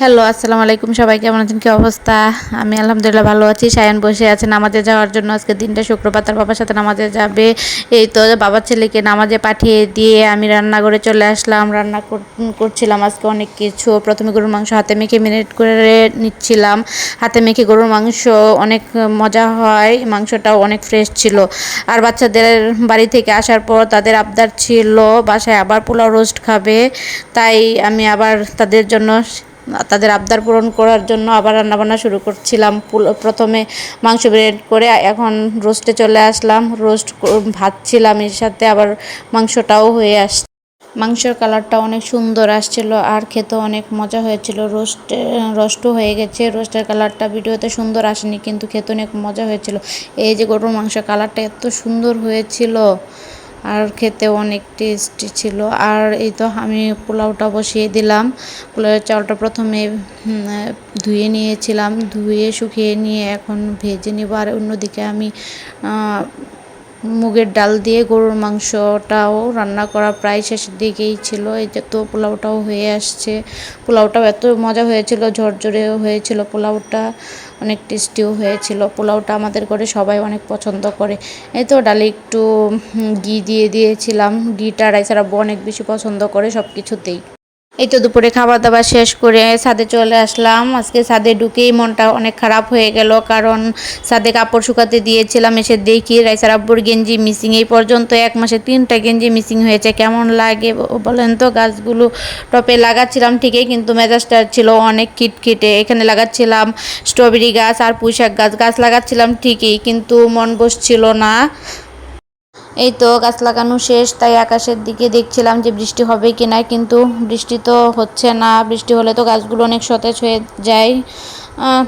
Hello, আসসালামু আলাইকুম। সবাই কেমন আছেন? কি অবস্থা? আমি আলহামদুলিল্লাহ ভালো আছি। সায়ান বসে আছে নামাজে যাওয়ার জন্য। আজকে দিনটা শুক্রবার, তার বাবার সাথে নামাজে যাবে। এই তো বাবার ছেলেকে নামাজে পাঠিয়ে দিয়ে আমি রান্নাঘরে চলে আসলাম। রান্না করছিলাম আজকে অনেক কিছু। প্রথমে গরুর মাংস হাতে মেখে মেরিনেট করে নিচ্ছিলাম। হাতে মেখে গরুর মাংস অনেক মজা হয়, মাংসটাও অনেক ফ্রেশ ছিল। আর বাচ্চাদের বাড়ি থেকে আসার পর তাদের আবদার ছিল বাসায় আবার পোলাও রোস্ট খাবে। তাই আমি আবার তাদের আবদার পূরণ করার জন্য আবার রান্নাবান্না শুরু করছিলাম। প্রথমে মাংস ব্রেড করে এখন রোস্টে চলে আসলাম। ভাজছিলাম, এর সাথে আবার মাংসটাও হয়ে আসছে। মাংসের কালারটা অনেক সুন্দর আসছিল আর খেতে অনেক মজা হয়েছিল। রোস্টও হয়ে গেছে। রোস্টের কালারটা ভিডিওতে সুন্দর আসেনি, কিন্তু খেতে অনেক মজা হয়েছিল। এই যে গরুর মাংসের কালারটা এত সুন্দর হয়েছিল আর খেতে অনেক টেস্টি ছিল। আর এই তো আমি পোলাওটা বসিয়ে দিলাম। পোলাওয়ের চালটা প্রথমে ধুয়ে নিয়েছিলাম, ধুয়ে শুকিয়ে নিয়ে এখন ভেজে নেব। আর অন্যদিকে আমি মুগের ডাল দিয়ে গরুর মাংসটাও রান্না করা প্রায় শেষের দিকেই ছিল। এই যে তো পোলাওটাও হয়ে আসছে। পোলাওটাও এত মজা হয়েছিল, ঝরঝরেও হয়েছিল পোলাওটা, অনেক টেস্টিও হয়েছিল। পোলাওটা আমাদের ঘরে সবাই অনেক পছন্দ করে। এই তো ডালে একটু ঘি দিয়ে দিয়েছিলাম। ঘিটা রাইসার আব্বু অনেক বেশি পছন্দ করে সব কিছুতেই। এই তো দুপুরে খাবার দাবার শেষ করে ছাদে চলে আসলাম। আজকে ছাদে ঢুকেই মনটা অনেক খারাপ হয়ে গেল, কারণ ছাদে কাপড় শুকাতে দিয়েছিলাম, এসে দেখি রাইসার আব্বুর গেঞ্জি মিসিং। এই পর্যন্ত 1 মাসে 3টা গেঞ্জি মিসিং হয়েছে। কেমন লাগে বলেন তো? গাছগুলো টপে লাগাচ্ছিলাম ঠিকই, কিন্তু মেজাজটা ছিল অনেক খিটখিটে। এখানে লাগাচ্ছিলাম স্ট্রবেরি গাছ আর পুঁইশাক গাছ লাগাচ্ছিলাম ঠিকই, কিন্তু মন বসছিল না। এই তো গাছ লাগানো শেষ, তাই আকাশের দিকে দেখছিলাম যে বৃষ্টি হবে কি না, কিন্তু বৃষ্টি তো হচ্ছে না। বৃষ্টি হলে তো গাছগুলো অনেক সতেজ হয়ে যায়।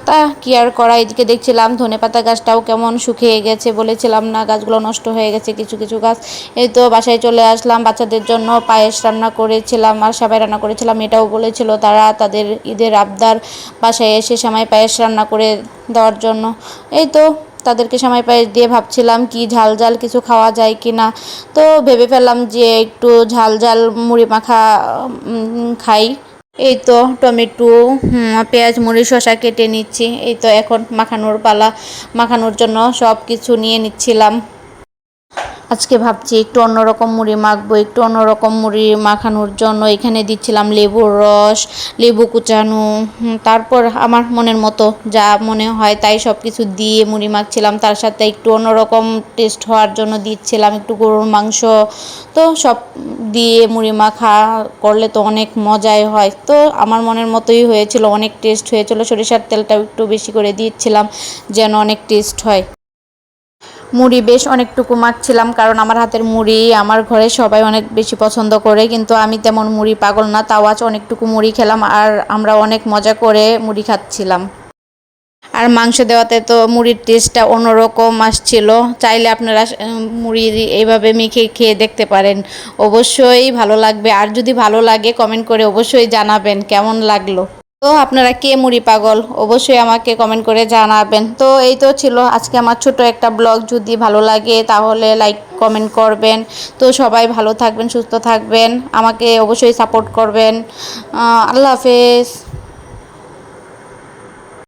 তা কি আর করা। এদিকে দেখছিলাম ধনেপাতা গাছটাও কেমন শুকিয়ে গেছে। বলেছিলাম না গাছগুলো নষ্ট হয়ে গেছে কিছু কিছু গাছ। এই তো বাসায় চলে আসলাম। বাচ্চাদের জন্য পায়েস রান্না করেছিলাম আর সেমাই রান্না করেছিলাম। এটাও বলেছিল তারা তাদের ঈদের আবদার বাসায় এসে সেমাই পায়েস রান্না করে দেওয়ার জন্য। এই তো তাদেরকে সেমাই পায়েস দিয়ে ভাবছিলাম কি ঝাল ঝাল কিছু খাওয়া যায় কি না। তো ভেবে ফেললাম যে একটু ঝাল ঝাল মুড়ি মাখা খাই। এই তো টমেটো, পেঁয়াজ, মরিচ, শসা কেটে নিচ্ছি। এই তো এখন মাখানোর পালা। মাখানোর জন্য সব কিছু নিয়ে নিচ্ছিলাম। আজকে ভাবছি একটু অন্যরকম মুড়ি মাখবো। একটু অন্যরকম মুড়ি মাখানোর জন্য এখানে দিচ্ছিলাম লেবুর রস, লেবু কুচানো, তারপর আমার মনের মতো যা মনে হয় তাই সব কিছু দিয়ে মুড়ি মাখছিলাম। তার সাথে একটু অন্যরকম টেস্ট হওয়ার জন্য দিচ্ছিলাম একটু গরুর মাংস। তো সব দিয়ে মুড়ি মাখা করলে তো অনেক মজাই হয়। তো আমার মনের মতোই হয়েছিল, অনেক টেস্ট হয়েছিল। সরিষার তেলটাও একটু বেশি করে দিচ্ছিলাম যেন অনেক টেস্ট হয়। মুড়ি বেশ অনেকটুকু মাখছিলাম, কারণ আমার হাতের মুড়ি আমার ঘরে সবাই অনেক বেশি পছন্দ করে, কিন্তু আমি তেমন মুড়ি পাগল না। তাও আজ অনেকটুকু মুড়ি খেলাম আর আমরা অনেক মজা করে মুড়ি খাচ্ছিলাম। আর মাংস দেওয়াতে তো মুড়ির টেস্টটা অন্যরকম আসছিল। চাইলে আপনারা মুড়ি এইভাবে মেখে খেয়ে দেখতে পারেন, অবশ্যই ভালো লাগবে। আর যদি ভালো লাগে কমেন্ট করে অবশ্যই জানাবেন কেমন লাগলো। তো আপনারা কে মুড়ি পাগল অবশ্যই আমাকে কমেন্ট করে জানাবেন। তো এই তো ছিল আজকে আমার ছোট একটা ব্লগ। যদি ভালো লাগে তাহলে লাইক কমেন্ট করবেন। তো সবাই ভালো থাকবেন, সুস্থ থাকবেন, আমাকে অবশ্যই সাপোর্ট করবেন। আল্লাহ হাফেজ।